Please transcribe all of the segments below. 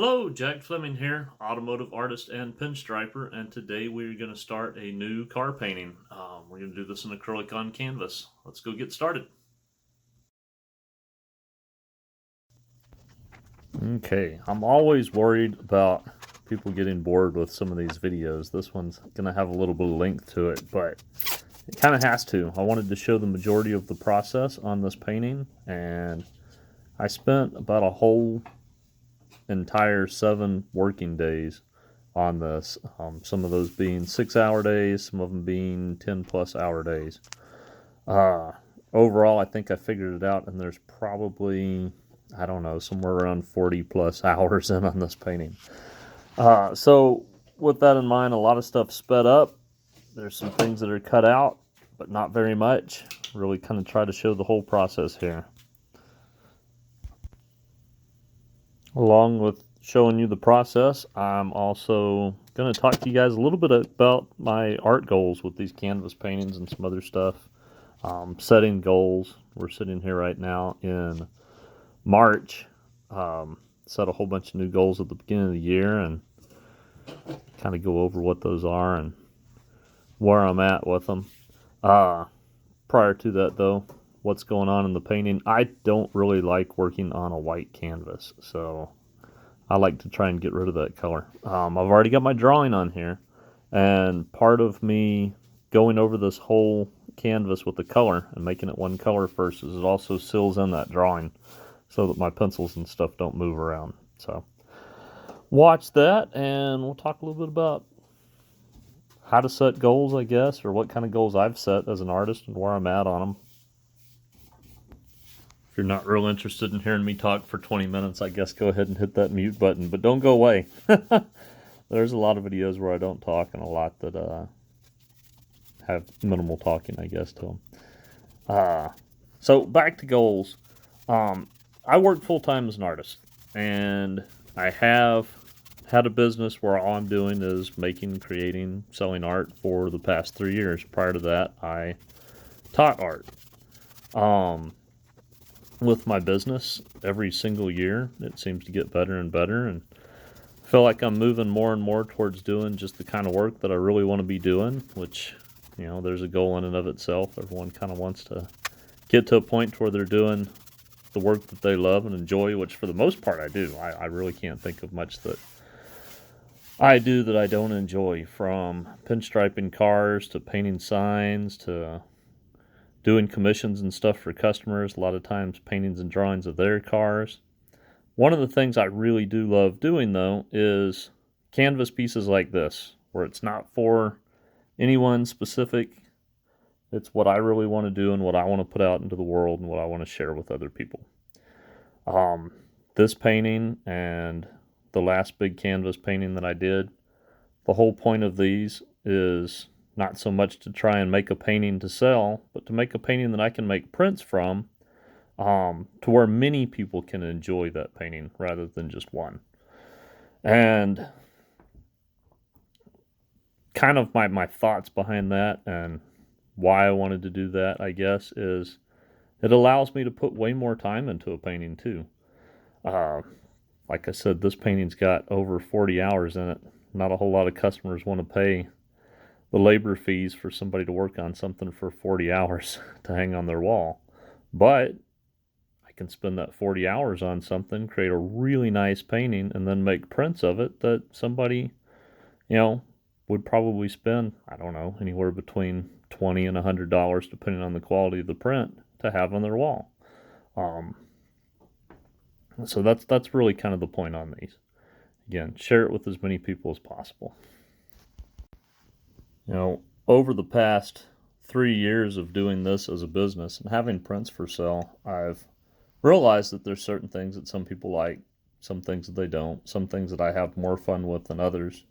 Hello, Jack Fleming here, automotive artist and pinstriper, and today we're going to start a new car painting. We're going to do this in acrylic on canvas. Let's go get started. Okay, I'm always worried about people getting bored with some of these videos. This one's going to have a little bit of length to it, but it kind of has to. I wanted to show the majority of the process on this painting, and I spent about a whole entire 7 working days on this. Some of those being 6-hour days, some of them being 10-plus-hour days. Overall, I think I figured it out, and there's probably, I don't know, somewhere around 40-plus hours in on this painting. So with that in mind, a lot of stuff sped up. There's some things that are cut out, but not very much. Really kind of try to show the whole process here. Along with showing you the process, I'm also going to talk to you guys a little bit about my art goals with these canvas paintings and some other stuff. Setting goals. We're sitting here right now in March. Set a whole bunch of new goals at the beginning of the year and kind of go over what those are and where I'm at with them. Prior to that, though, what's going on in the painting? I don't really like working on a white canvas, so I like to try and get rid of that color. I've already got my drawing on here, and part of me going over this whole canvas with the color and making it one color first is it also seals in that drawing so that my pencils and stuff don't move around. So watch that, and we'll talk a little bit about how to set goals, I guess, or what kind of goals I've set as an artist and where I'm at on them. If you're not real interested in hearing me talk for 20 minutes, I guess go ahead and hit that mute button, but don't go away. There's a lot of videos where I don't talk and a lot that have minimal talking, I guess, to them. So back to goals. I work full-time as an artist, and I have had a business where all I'm doing is making, creating, selling art for the past 3 years. Prior to that, I taught art. With my business, every single year, it seems to get better and better, and I feel like I'm moving more and more towards doing just the kind of work that I really want to be doing, which, there's a goal in and of itself. Everyone kind of wants to get to a point where they're doing the work that they love and enjoy, which for the most part I do. I really can't think of much that I do that I don't enjoy, from pinstriping cars to painting signs to doing commissions and stuff for customers, a lot of times paintings and drawings of their cars. One of the things I really do love doing, though, is canvas pieces like this, where it's not for anyone specific. It's what I really want to do and what I want to put out into the world and what I want to share with other people. This painting and the last big canvas painting that I did, the whole point of these is not so much to try and make a painting to sell, but to make a painting that I can make prints from, to where many people can enjoy that painting rather than just one. And kind of my thoughts behind that and why I wanted to do that, I guess, is it allows me to put way more time into a painting too. Like I said, this painting's got over 40 hours in it. Not a whole lot of customers want to pay the labor fees for somebody to work on something for 40 hours to hang on their wall. But I can spend that 40 hours on something, create a really nice painting, and then make prints of it that somebody, would probably spend, I don't know, anywhere between $20 and $100, depending on the quality of the print, to have on their wall. So that's really kind of the point on these. Again, share it with as many people as possible. Over the past 3 years of doing this as a business and having prints for sale, I've realized that there's certain things that some people like, some things that they don't, some things that I have more fun with than others.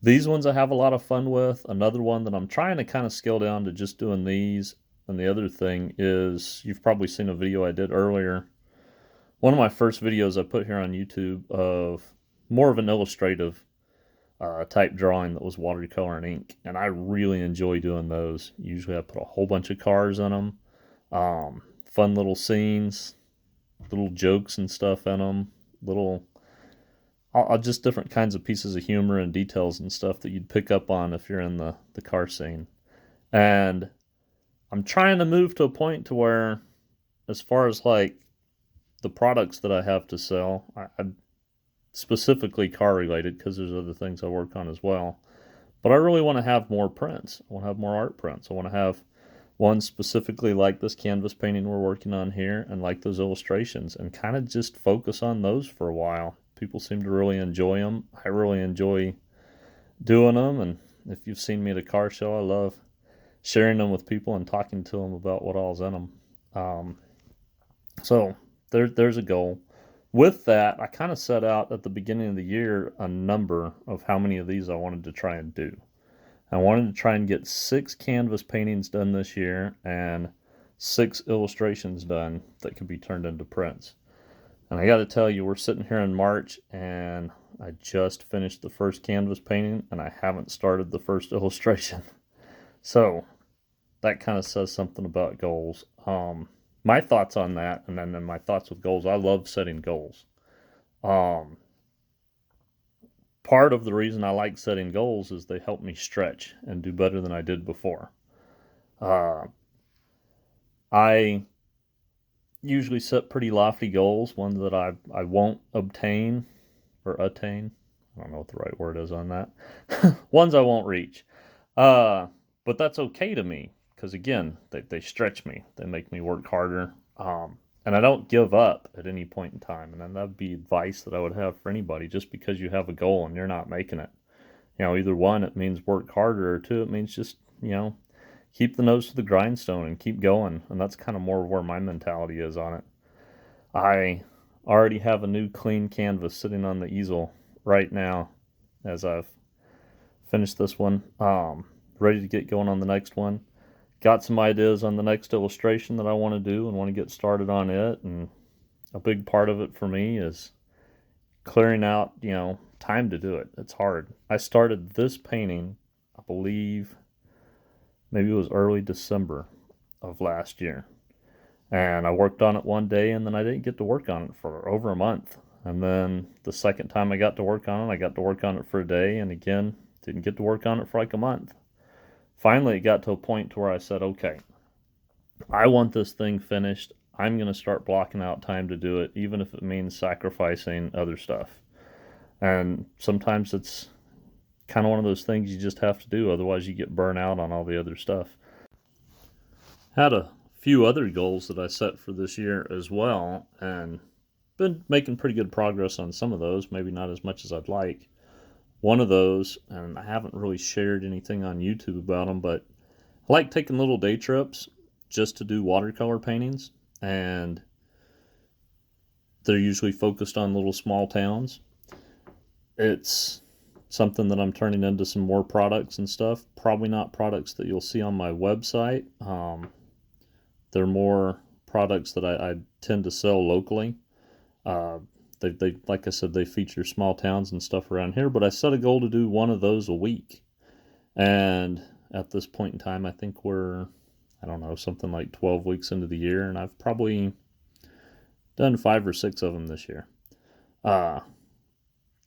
These ones I have a lot of fun with. Another one that I'm trying to kind of scale down to just doing these. And the other thing is, you've probably seen a video I did earlier. One of my first videos I put here on YouTube of more of an illustrative type drawing that was watercolor and ink, and I really enjoy doing those. Usually I put a whole bunch of cars in them, fun little scenes, little jokes and stuff in them, little just different kinds of pieces of humor and details and stuff that you'd pick up on if you're in the car scene. And I'm trying to move to a point to where, as far as like the products that I have to sell, I specifically car related because there's other things I work on as well. But I really want to have more prints. I want to have more art prints. I want to have one specifically like this canvas painting we're working on here and like those illustrations, and kind of just focus on those for a while. People seem to really enjoy them. I really enjoy doing them, and if you've seen me at a car show, I love sharing them with people and talking to them about what all's in them. So there's a goal. With that, I kind of set out at the beginning of the year a number of how many of these I wanted to try and do. I wanted to try and get 6 canvas paintings done this year and 6 illustrations done that could be turned into prints. And I got to tell you, we're sitting here in March, and I just finished the first canvas painting, and I haven't started the first illustration. So that kind of says something about goals. My thoughts on that, and then my thoughts with goals. I love setting goals. Um, Part of the reason I like setting goals is they help me stretch and do better than I did before. Uh, I usually set pretty lofty goals, ones that I won't obtain or attain. I don't know what the right word is on that. Ones I won't reach. But that's okay to me because, again, they stretch me. They make me work harder. And I don't give up at any point in time. And then that'd be advice that I would have for anybody. Just because you have a goal and you're not making it, either one, it means work harder, or two, it means just, keep the nose to the grindstone and keep going. And that's kind of more where my mentality is on it. I already have a new clean canvas sitting on the easel right now as I've finished this one. Ready to get going on the next one. Got some ideas on the next illustration that I want to do and want to get started on it. And a big part of it for me is clearing out, time to do it. It's hard. I started this painting, I believe, maybe it was early December of last year. And I worked on it one day, and then I didn't get to work on it for over a month. And then the second time I got to work on it, I got to work on it for a day, and again, didn't get to work on it for like a month. Finally, it got to a point to where I said, okay, I want this thing finished. I'm going to start blocking out time to do it, even if it means sacrificing other stuff. And sometimes it's kind of one of those things you just have to do, otherwise you get burnt out on all the other stuff. Had a few other goals that I set for this year as well, and been making pretty good progress on some of those, maybe not as much as I'd like. One of those, and I haven't really shared anything on YouTube about them, but I like taking little day trips just to do watercolor paintings, and they're usually focused on little small towns. It's something that I'm turning into some more products and stuff. Probably not products that you'll see on my website. They're more products that I tend to sell locally. They like I said, they feature small towns and stuff around here, but I set a goal to do one of those a week. And at this point in time, I think we're, I don't know, something like 12 weeks into the year, and I've probably done 5 or 6 of them this year.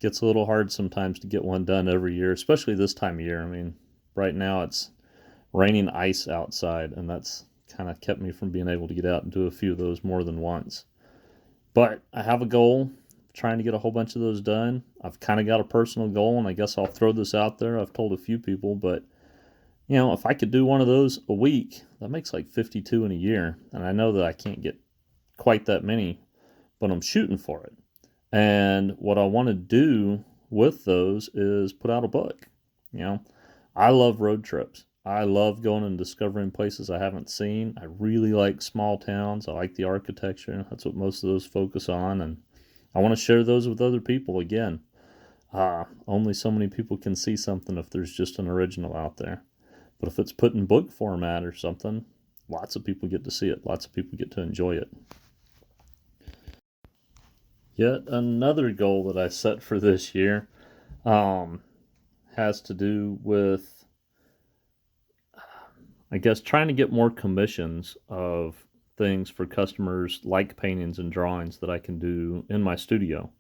Gets a little hard sometimes to get one done every year, especially this time of year. I mean, right now it's raining ice outside, and that's kind of kept me from being able to get out and do a few of those more than once. But I have a goal, trying to get a whole bunch of those done. I've kind of got a personal goal, and I guess I'll throw this out there. I've told a few people, but if I could do one of those a week, that makes like 52 in a year. And I know that I can't get quite that many, but I'm shooting for it. And what I want to do with those is put out a book. I love road trips. I love going and discovering places I haven't seen. I really like small towns. I like the architecture. That's what most of those focus on. And I want to share those with other people again. Only so many people can see something if there's just an original out there. But if it's put in book format or something, lots of people get to see it. Lots of people get to enjoy it. Yet another goal that I set for this year has to do with, I guess, trying to get more commissions of things for customers like paintings and drawings that I can do in my studio.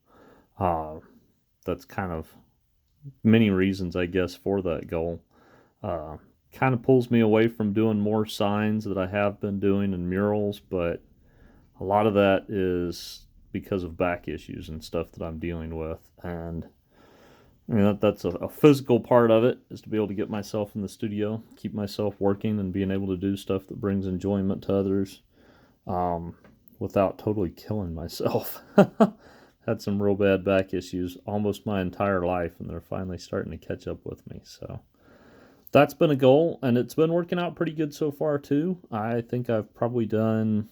that's kind of many reasons, I guess, for that goal. Uh, Kind of pulls me away from doing more signs that I have been doing and murals, but a lot of that is because of back issues and stuff that I'm dealing with. And I mean, that's a physical part of it, is to be able to get myself in the studio, keep myself working, and being able to do stuff that brings enjoyment to others, um, without totally killing myself. Had some real bad back issues almost my entire life, and they're finally starting to catch up with me. So that's been a goal, and it's been working out pretty good so far too. I think I've probably done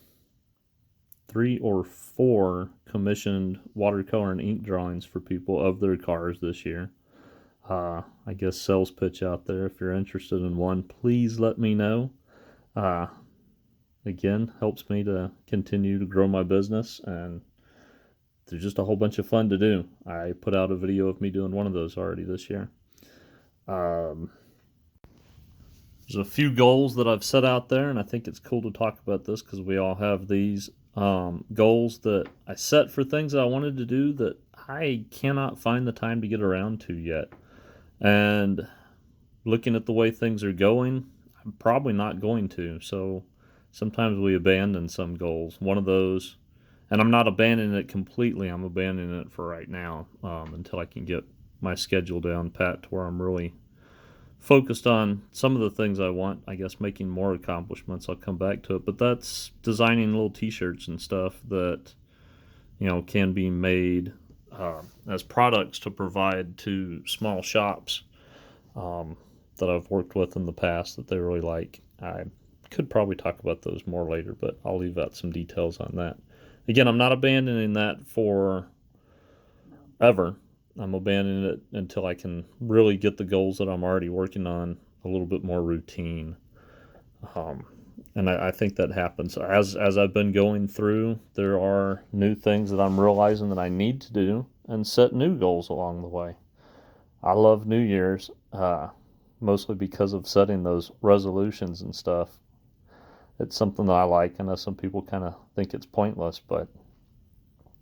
3 or 4 commissioned watercolor and ink drawings for people of their cars this year. I guess sales pitch out there. If you're interested in one, please let me know. Uh, Again, helps me to continue to grow my business, and they're just a whole bunch of fun to do. I put out a video of me doing one of those already this year. Um, there's a few goals that I've set out there, and I think it's cool to talk about this because we all have these goals that I set for things that I wanted to do that I cannot find the time to get around to yet. And looking at the way things are going, I'm probably not going to. So sometimes we abandon some goals. One of those, and I'm not abandoning it completely, I'm abandoning it for right now, until I can get my schedule down pat to where I'm really focused on some of the things I want. I guess making more accomplishments. I'll come back to it, but that's designing little T-shirts and stuff that can be made as products to provide to small shops um, that I've worked with in the past that they really like. I could probably talk about those more later, but I'll leave out some details on that. Again, I'm not abandoning that for ever. I'm abandoning it until I can really get the goals that I'm already working on a little bit more routine. Um, and I think that happens as I've been going through. There are new things that I'm realizing that I need to do, and set new goals along the way. I love New Year's, mostly because of setting those resolutions and stuff. It's something that I like. I know some people kind of think it's pointless, but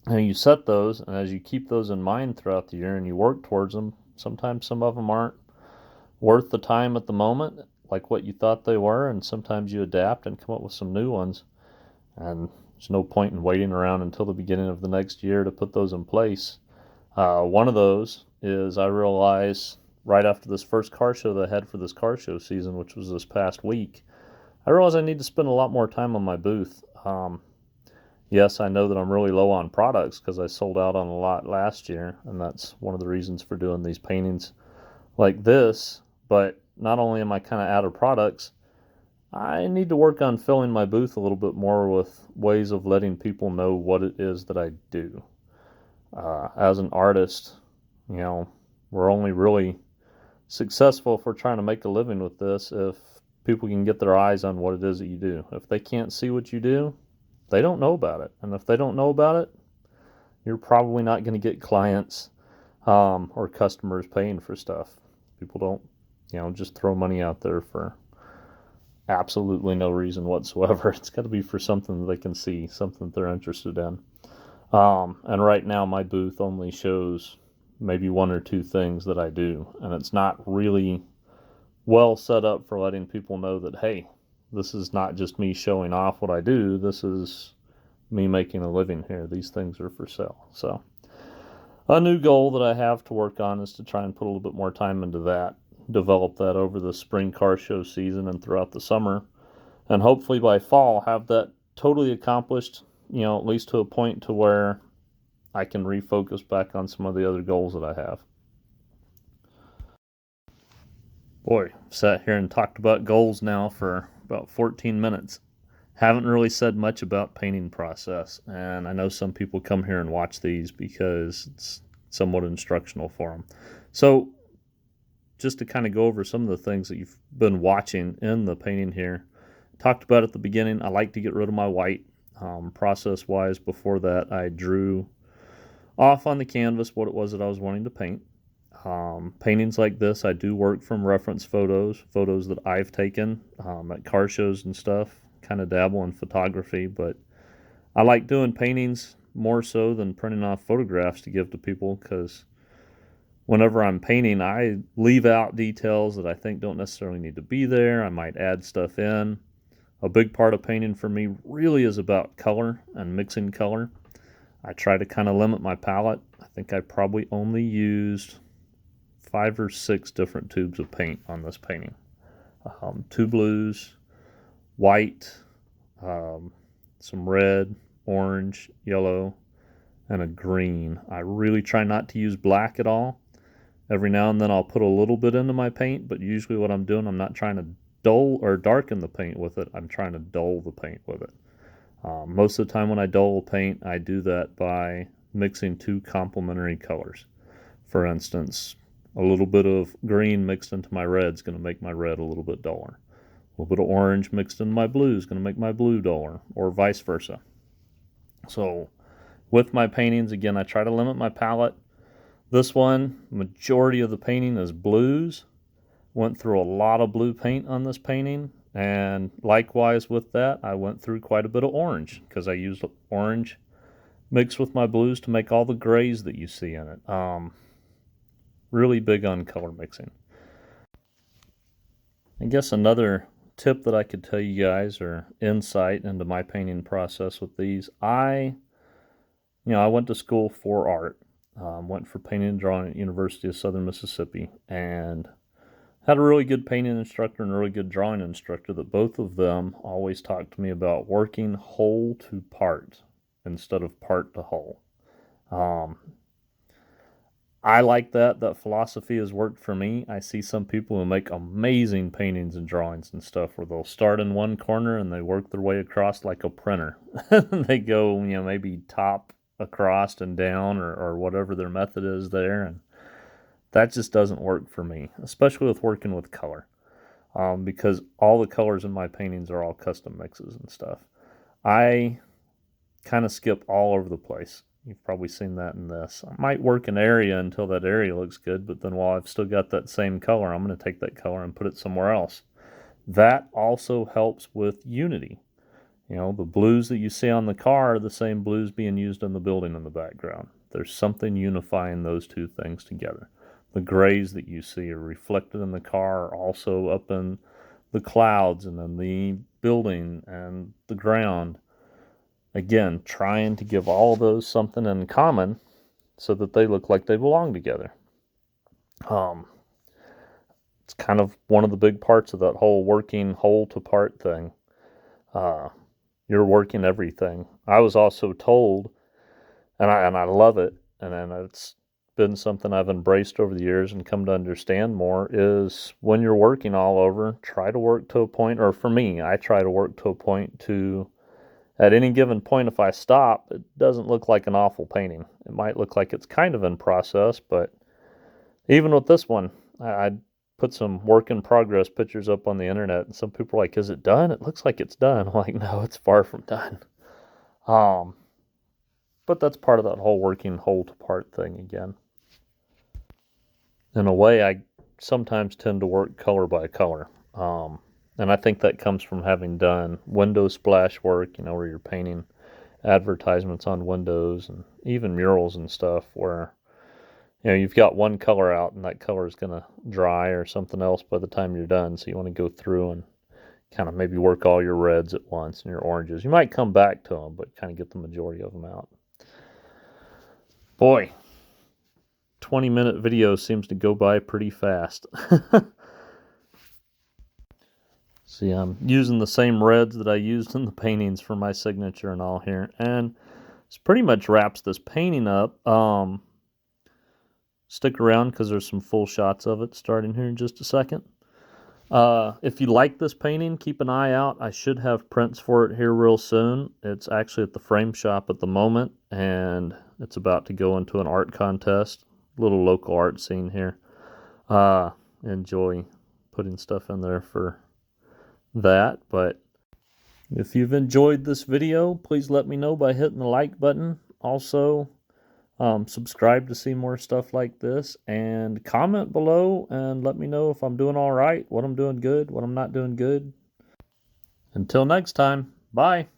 you set those, and as you keep those in mind throughout the year and you work towards them, sometimes some of them aren't worth the time at the moment, like what you thought they were, and sometimes you adapt and come up with some new ones. And there's no point in waiting around until the beginning of the next year to put those in place. One of those is, I realized right after this first car show that I had for this car show season, which was this past week, I realized I need to spend a lot more time on my booth. Yes, I know that I'm really low on products because I sold out on a lot last year, and that's one of the reasons for doing these paintings like this. But not only am I kind of out of products, I need to work on filling my booth a little bit more with ways of letting people know what it is that I do. As an artist, we're only really successful if we're trying to make a living with this if people can get their eyes on what it is that you do. If they can't see what you do, they don't know about it. And if they don't know about it, you're probably not going to get clients or customers paying for stuff. People don't, just throw money out there for absolutely no reason whatsoever. It's got to be for something that they can see, something that they're interested in. And right now, my booth only shows maybe 1 or 2 things that I do, and it's not really well set up for letting people know that, hey, this is not just me showing off what I do. This is me making a living here. These things are for sale. So a new goal that I have to work on is to try and put a little bit more time into that, develop that over the spring car show season and throughout the summer, and hopefully by fall have that totally accomplished, at least to a point to where I can refocus back on some of the other goals that I have. Boy, sat here and talked about goals now for about 14 minutes. Haven't really said much about painting process, and I know some people come here and watch these because it's somewhat instructional for them. So just to kind of go over some of the things that you've been watching in the painting here. Talked about at the beginning, I like to get rid of my white. Process-wise, before that, I drew off on the canvas what it was that I was wanting to paint. Paintings like this, I do work from reference photos that I've taken at car shows and stuff. Kind of dabble in photography, but I like doing paintings more so than printing off photographs to give to people, because whenever I'm painting, I leave out details that I think don't necessarily need to be there. I might add stuff in. A big part of painting for me really is about color and mixing color. I try to kind of limit my palette. I think I probably only used 5 or 6 different tubes of paint on this painting. 2 blues, white, some red, orange, yellow, and a green. I really try not to use black at all. Every now and then I'll put a little bit into my paint, but usually what I'm doing, I'm not trying to dull or darken the paint with it. I'm trying to dull the paint with it. Most of the time when I dull paint, I do that by mixing 2 complementary colors. For instance, a little bit of green mixed into my red is going to make my red a little bit duller. A little bit of orange mixed into my blue is going to make my blue duller, or vice versa. So with my paintings, again, I try to limit my palette. This one, majority of the painting is blues. Went through a lot of blue paint on this painting, and likewise with that, I went through quite a bit of orange because I used orange mixed with my blues to make all the grays that you see in it. Really big on color mixing. I guess another tip that I could tell you guys, or insight into my painting process with these, I went to school for art. Went for painting and drawing at University of Southern Mississippi, and had a really good painting instructor and a really good drawing instructor that both of them always talked to me about working whole to part instead of part to whole. I like that. That philosophy has worked for me. I see some people who make amazing paintings and drawings and stuff where they'll start in one corner and they work their way across like a printer. They go, maybe top across and down or whatever their method is there. And that just doesn't work for me, especially with working with color, because all the colors in my paintings are all custom mixes and stuff. I kind of skip all over the place. You've probably seen that in this. I might work an area until that area looks good, but then while I've still got that same color, I'm going to take that color and put it somewhere else. That also helps with unity. The blues that you see on the car are the same blues being used in the building in the background. There's something unifying those two things together. The grays that you see are reflected in the car, are also up in the clouds and in the building and the ground. Again, trying to give all those something in common so that they look like they belong together. It's kind of one of the big parts of that whole working whole to part thing. You're working everything. I was also told, and I love it, and it's been something I've embraced over the years and come to understand more, is when you're working all over, try to work to a point, or for me, I try to work to a point to, at any given point, if I stop, it doesn't look like an awful painting. It might look like it's kind of in process, but even with this one, I put some work in progress pictures up on the internet, and some people are like, is it done? It looks like it's done. I'm like, no, it's far from done. But that's part of that whole working whole to part thing again. In a way, I sometimes tend to work color by color. And I think that comes from having done window splash work, where you're painting advertisements on windows and even murals and stuff where, you've got one color out and that color is going to dry or something else by the time you're done. So you want to go through and kind of maybe work all your reds at once and your oranges. You might come back to them, but kind of get the majority of them out. Boy, 20-minute video seems to go by pretty fast. See, I'm using the same reds that I used in the paintings for my signature and all here. And this pretty much wraps this painting up. Stick around because there's some full shots of it starting here in just a second. If you like this painting, keep an eye out. I should have prints for it here real soon. It's actually at the frame shop at the moment, and it's about to go into an art contest. Little local art scene here. Enjoy putting stuff in there for that. But if you've enjoyed this video, please let me know by hitting the like button. Also, subscribe to see more stuff like this, and comment below and let me know if I'm doing all right, what I'm doing good, what I'm not doing good. Until next time, bye.